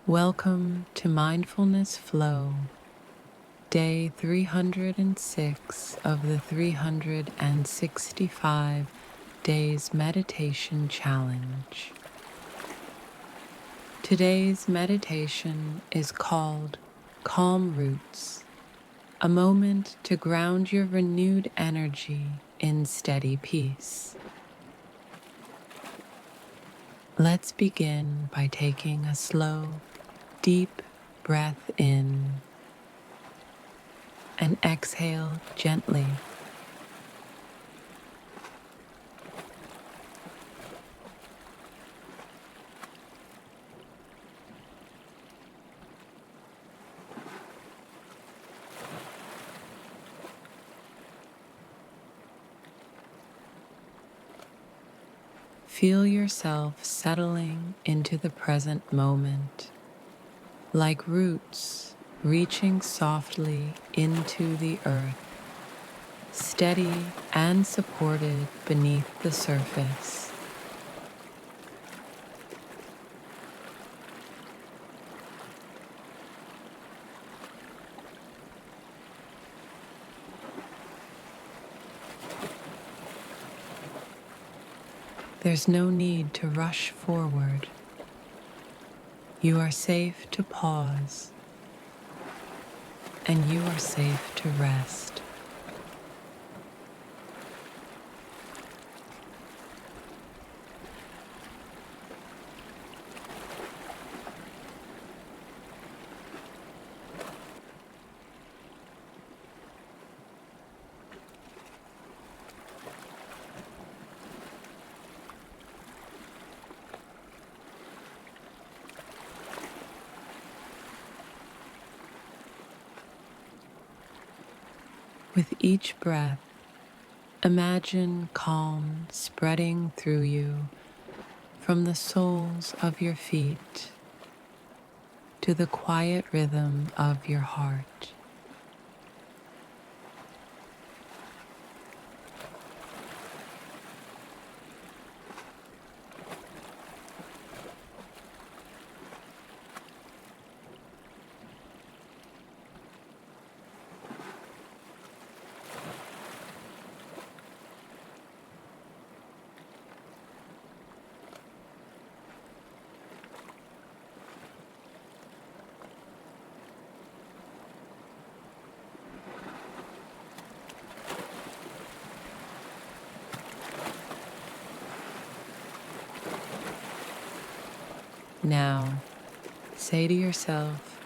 Welcome to Mindfulness Flow, day 306 of the 365 Days Meditation Challenge. Today's meditation is called Calm Roots, a moment to ground your renewed energy in steady peace. Let's begin by taking a slow, deep breath in and exhale gently. Feel yourself settling into the present moment, like roots reaching softly into the earth, steady and supported beneath the surface. There's no need to rush forward. You are safe to pause, and you are safe to rest. With each breath, imagine calm spreading through you from the soles of your feet to the quiet rhythm of your heart. Now, say to yourself,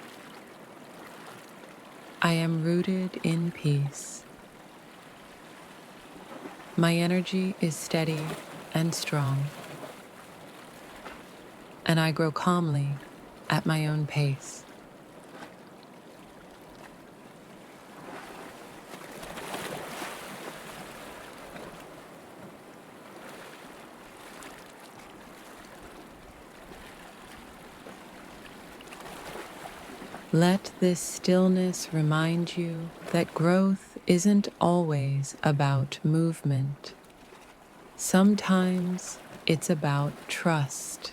I am rooted in peace. My energy is steady and strong, and I grow calmly at my own pace. Let this stillness remind you that growth isn't always about movement. Sometimes it's about trust,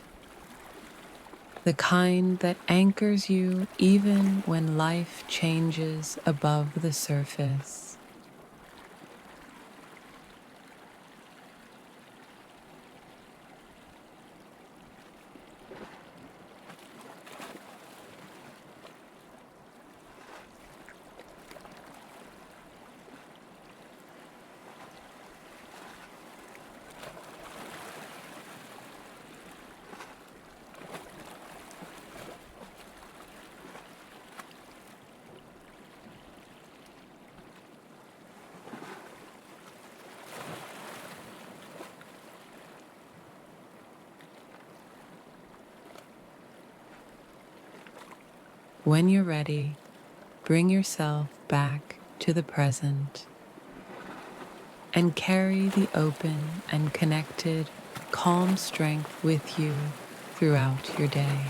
the kind that anchors you even when life changes above the surface. When you're ready, bring yourself back to the present and carry the open and connected, calm strength with you throughout your day.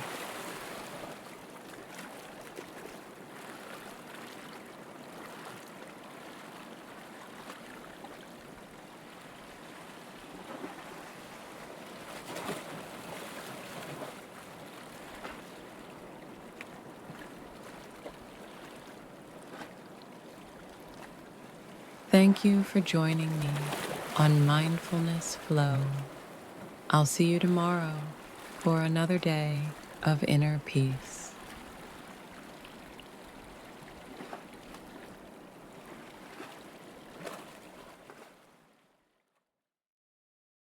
Thank you for joining me on Mindfulness Flow. I'll see you tomorrow for another day of inner peace.